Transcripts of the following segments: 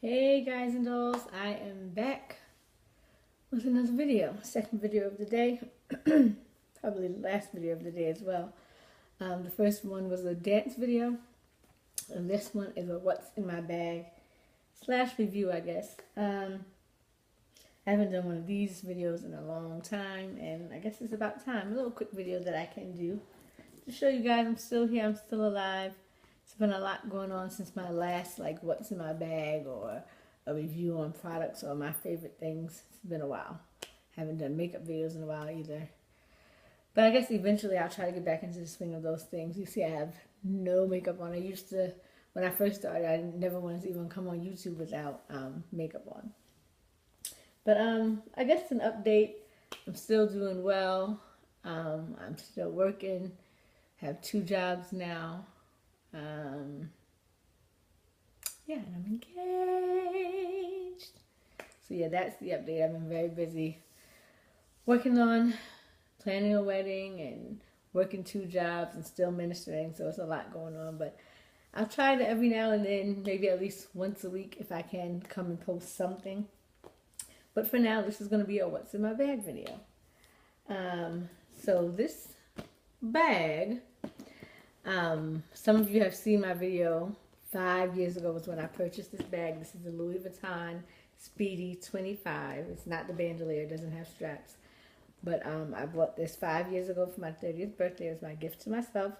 Hey guys and dolls, I am back with another video, second video of the day, probably the last video of the day as well. The first one was a dance video, and this one is a what's in my bag / review, I guess. I haven't done one of these videos in a long time, and I guess it's about time. A little quick video that I can do to show you guys I'm still here, I'm still alive. It's been a lot going on since my last, like, what's in my bag or a review on products or my favorite things. It's been a while. Haven't done makeup videos in a while either. But I guess eventually I'll try to get back into the swing of those things. You see I have no makeup on. I used to, when I first started, I never wanted to even come on YouTube without makeup on. But I guess an update. I'm still doing well. I'm still working. Have 2 jobs now. Yeah, and I'm engaged. So yeah, that's the update. I've been very busy working on planning a wedding and working 2 jobs and still ministering, so it's a lot going on. But I'll try to every now and then, maybe at least once a week if I can, come and post something. But for now, this is going to be a what's in my bag video. So this bag, some of you have seen my video 5 years ago was when I purchased this bag. This is the Louis Vuitton Speedy 25. It's not the bandolier, it doesn't have straps. But I bought this 5 years ago for my 30th birthday. It was my gift to myself.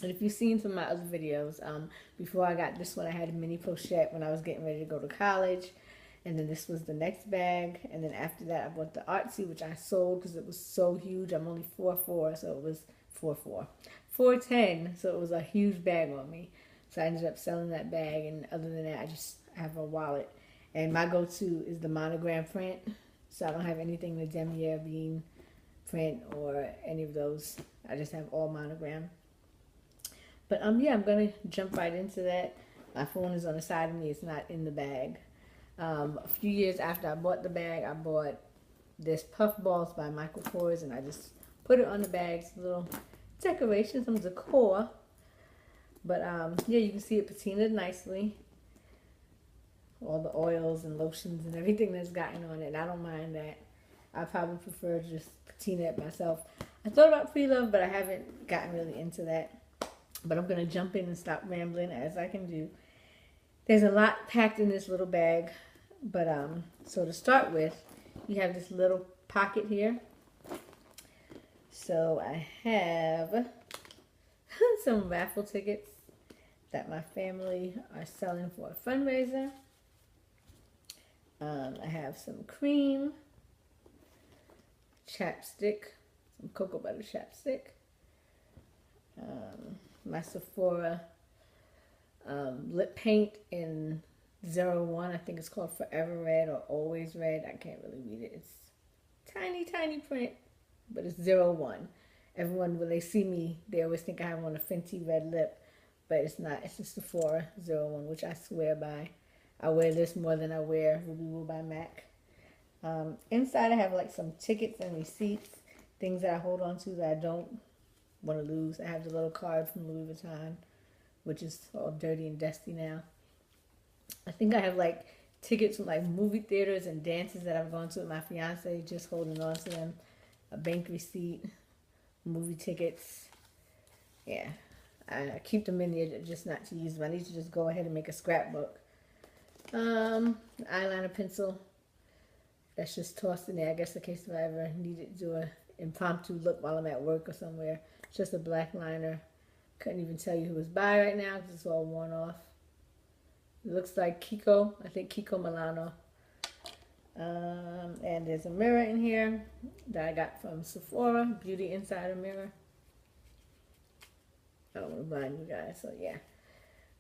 And if you've seen some of my other videos, before I got this one, I had a mini pochette when I was getting ready to go to college. And then this was the next bag. And then after that, I bought the Artsy, which I sold because it was so huge. I'm only 4'4", so it was 4'10", so it was a huge bag on me. So I ended up selling that bag, and other than that, I just have a wallet. And my go-to is the monogram print, so I don't have anything the demier bean print or any of those. I just have all monogram. But yeah, I'm gonna jump right into that. My phone is on the side of me; it's not in the bag. A few years after I bought the bag, I bought this Puff Balls by Michael Kors, and I just put it on the bag. It's a little decoration, some decor. But yeah, you can see it patinaed nicely. All the oils and lotions and everything that's gotten on it. I don't mind that. I probably prefer to just patina it myself. I thought about pre-love, but I haven't gotten really into that. But I'm going to jump in and stop rambling as I can do. There's a lot packed in this little bag. But so to start with, you have this little pocket here. So I have some raffle tickets that my family are selling for a fundraiser. I have some cream, chapstick, some cocoa butter chapstick, my Sephora lip paint in 01. I think it's called Forever Red or Always Red. I can't really read it. It's tiny, tiny print, but it's 01. Everyone, when they see me, they always think I have on a Fenty red lip, but it's not. It's just Sephora 01, which I swear by. I wear this more than I wear Ruby Woo by MAC. Inside I have like some tickets and receipts, things that I hold on to that I don't want to lose. I have the little card from Louis Vuitton, which is all dirty and dusty now. I think I have like tickets from like movie theaters and dances that I've gone to with my fiance, just holding on to them. A bank receipt, movie tickets. Yeah, I keep them in there just not to use them. I need to just go ahead and make a scrapbook. Eyeliner pencil. That's just tossed in there, I guess, in case if I ever needed to do an impromptu look while I'm at work or somewhere. It's just a black liner. Couldn't even tell you who was by right now because it's all worn off. It looks like Kiko. I think Kiko Milano. And there's a mirror in here that I got from Sephora, Beauty Insider mirror. I don't want to blind you guys, so yeah.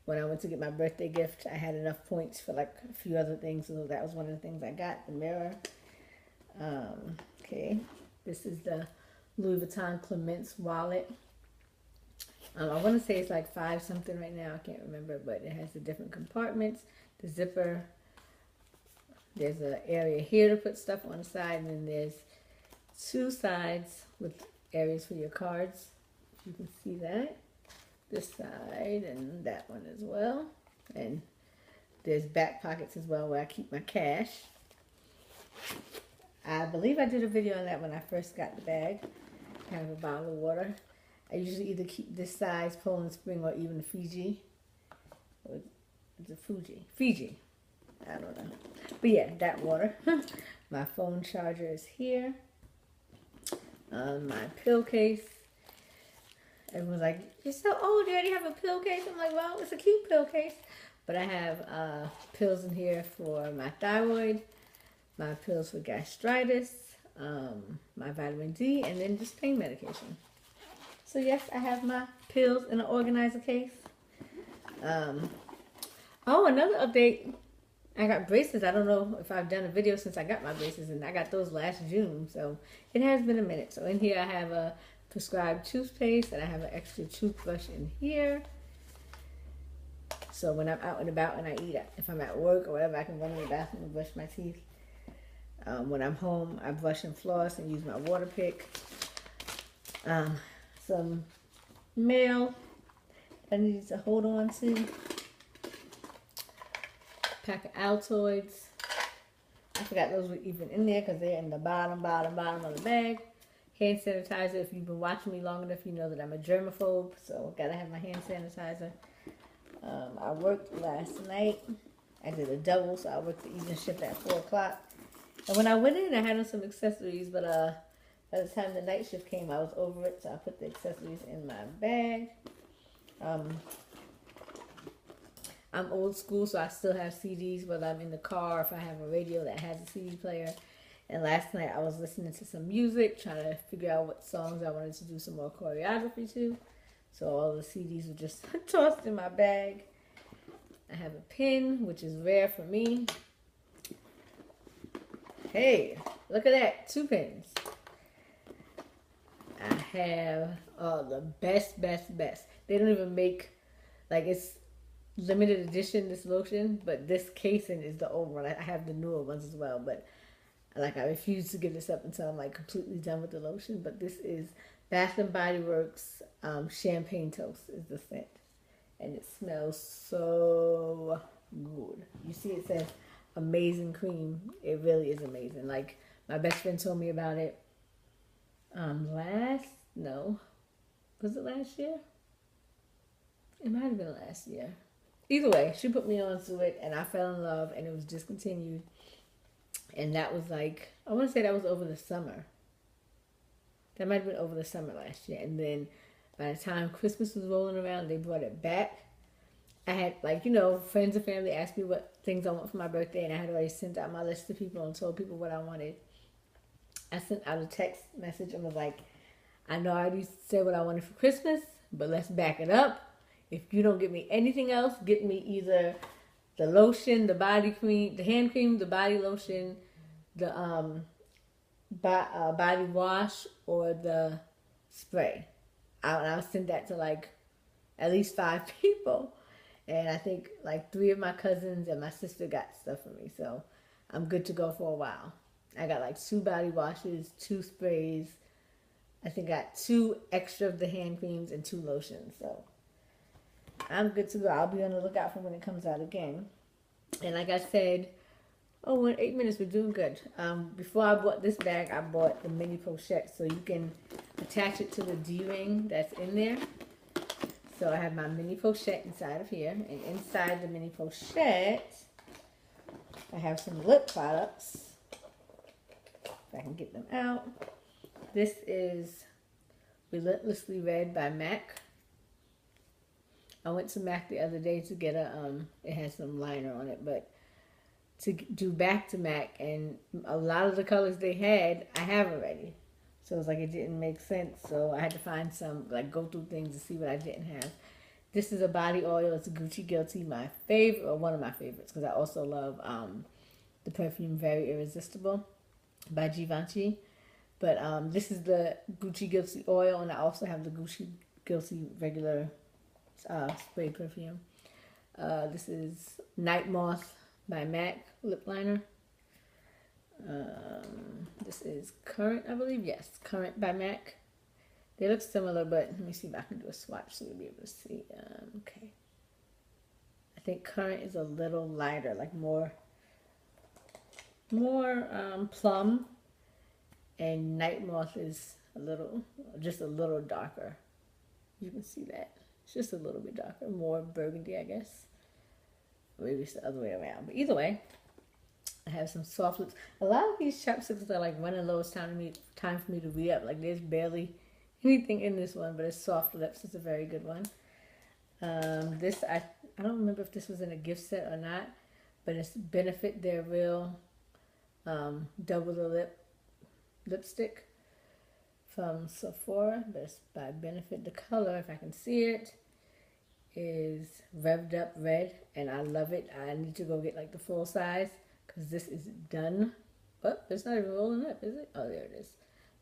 When I went to get my birthday gift, I had enough points for like a few other things, so that was one of the things I got, the mirror. Okay, this is the Louis Vuitton Clemence wallet. I want to say it's like 5 something right now, I can't remember, but it has the different compartments, the zipper. There's an area here to put stuff on the side, and then there's 2 sides with areas for your cards. If you can see that. This side and that one as well. And There's back pockets as well where I keep my cash. I believe I did a video on that when I first got the bag. I have a bottle of water. I usually either keep this size, Poland Spring, or even Fiji. It's a Fuji. Fiji. I don't know. But yeah, that water. My phone charger is here. My pill case. Everyone's like, you're so old, you already have a pill case? I'm like, well, it's a cute pill case. But I have pills in here for my thyroid, my pills for gastritis, my vitamin D, and then just pain medication. So yes, I have my pills in an organizer case. Oh, another update. I got braces. I don't know if I've done a video since I got my braces, and I got those last June, so it has been a minute. So in here I have a prescribed toothpaste, and I have an extra toothbrush in here. So when I'm out and about and I eat, if I'm at work or whatever, I can run in the bathroom and brush my teeth. When I'm home, I brush and floss and use my water pick. Some mail I need to hold on to. Pack of Altoids. I forgot those were even in there because they're in the bottom of the bag. Hand sanitizer. If you've been watching me long enough, you know that I'm a germaphobe, so gotta have my hand sanitizer. I worked last night. I did a double, so I worked the evening shift at 4 o'clock. And when I went in, I had on some accessories, but by the time the night shift came, I was over it, so I put the accessories in my bag. I'm old school, so I still have CDs, whether I'm in the car, if I have a radio that has a CD player. And last night I was listening to some music, trying to figure out what songs I wanted to do some more choreography to. So all the CDs were just tossed in my bag. I have a pin, which is rare for me. Hey, look at that, 2 pins. I have the best. They don't even make, like, it's limited edition, this lotion, but this casing is the old one. I have the newer ones as well, but like I refuse to give this up until I'm like completely done with the lotion. But this is Bath and Body Works Champagne Toast is the scent, and it smells so good. You see it says amazing cream. It really is amazing. Like, my best friend told me about it was it last year? It might have been last year. Either way, she put me onto it, and I fell in love, and it was discontinued. And that was like, I want to say that was over the summer. That might have been over the summer last year. And then by the time Christmas was rolling around, they brought it back. I had, like, friends and family asked me what things I want for my birthday, and I had already sent out my list to people and told people what I wanted. I sent out a text message and was like, I know I already said what I wanted for Christmas, but let's back it up. If you don't get me anything else, get me either the lotion, the body cream, the hand cream, the body lotion, the body wash, or the spray. I'll send that to like at least 5 people. And I think like 3 of my cousins and my sister got stuff for me. So I'm good to go for a while. I got like 2 body washes, 2 sprays. I think I got 2 extra of the hand creams and 2 lotions. So I'm good to go. I'll be on the lookout for when it comes out again. And like I said, we're in 8 minutes. We're doing good. Before I bought this bag, I bought the mini pochette. So you can attach it to the D-ring that's in there. So I have my mini pochette inside of here. And inside the mini pochette, I have some lip products. If I can get them out. This is Relentlessly Red by MAC. I went to MAC the other day to get it has some liner on it, but to do back to MAC, and a lot of the colors they had, I have already. So it's like it didn't make sense, so I had to find some, like, go through things to see what I didn't have. This is a body oil. It's a Gucci Guilty, my favorite, or one of my favorites, because I also love the perfume Very Irresistible by Givenchy. But this is the Gucci Guilty oil, and I also have the Gucci Guilty regular spray perfume. This is Night Moth by MAC lip liner. This is Current, I believe. Yes, Current by MAC. They look similar, but let me see if I can do a swatch so you'll be able to see. Okay. I think Current is a little lighter, like more plum, and Night Moth is just a little darker. You can see that. It's just a little bit darker, more burgundy, I guess. Maybe it's the other way around. But either way, I have some soft lips. A lot of these chapsticks are like running low. It's time for me to re-up. Like there's barely anything in this one, but it's soft lips. It's a very good one. This I don't remember if this was in a gift set or not, but it's Benefit Their Real Double the Lip lipstick from Sephora. But it's by Benefit. The color, if I can see it, is Revved Up Red, and I love it. I need to go get like the full size because this is done. Oh, it's not even rolling up, is it? Oh, there it is.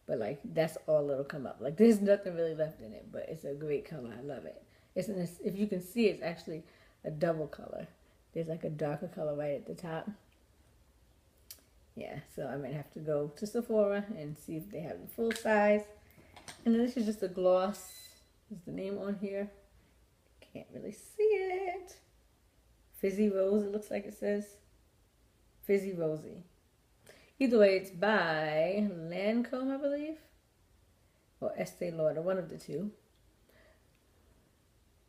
But like that's all it'll come up. Like there's nothing really left in it, but it's a great color. I love it. If you can see, it's actually a double color. There's like a darker color right at the top. Yeah, so I might have to go to Sephora and see if they have the full size. And then this is just a gloss. Is the name on here? Can't really see it. Fizzy Rose, it looks like it says. Fizzy Rosy. Either way, it's by Lancome, I believe. Or Estee Lauder, one of the two.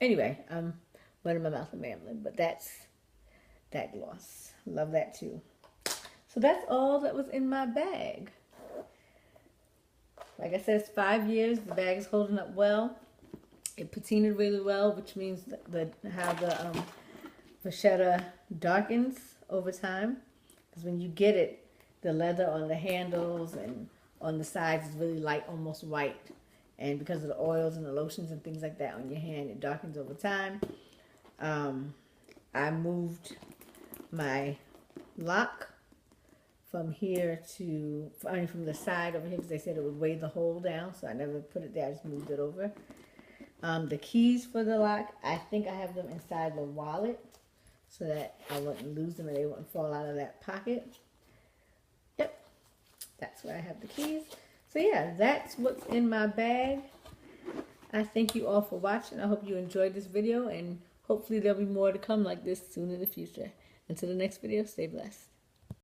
Anyway, I'm running my mouth and rambling, but that's that gloss. Love that too. So that's all that was in my bag. Like I said, it's 5 years. The bag is holding up well. It patinaed really well, which means how the vachetta darkens over time. Because when you get it, the leather on the handles and on the sides is really light, almost white. And because of the oils and the lotions and things like that on your hand, it darkens over time. I moved my lock from here from the side over here because they said it would weigh the hole down. So I never put it there. I just moved it over. The keys for the lock, I think I have them inside the wallet so that I wouldn't lose them and they wouldn't fall out of that pocket. Yep, that's where I have the keys. So yeah, that's what's in my bag. I thank you all for watching. I hope you enjoyed this video, and hopefully there'll be more to come like this soon in the future. Until the next video, stay blessed.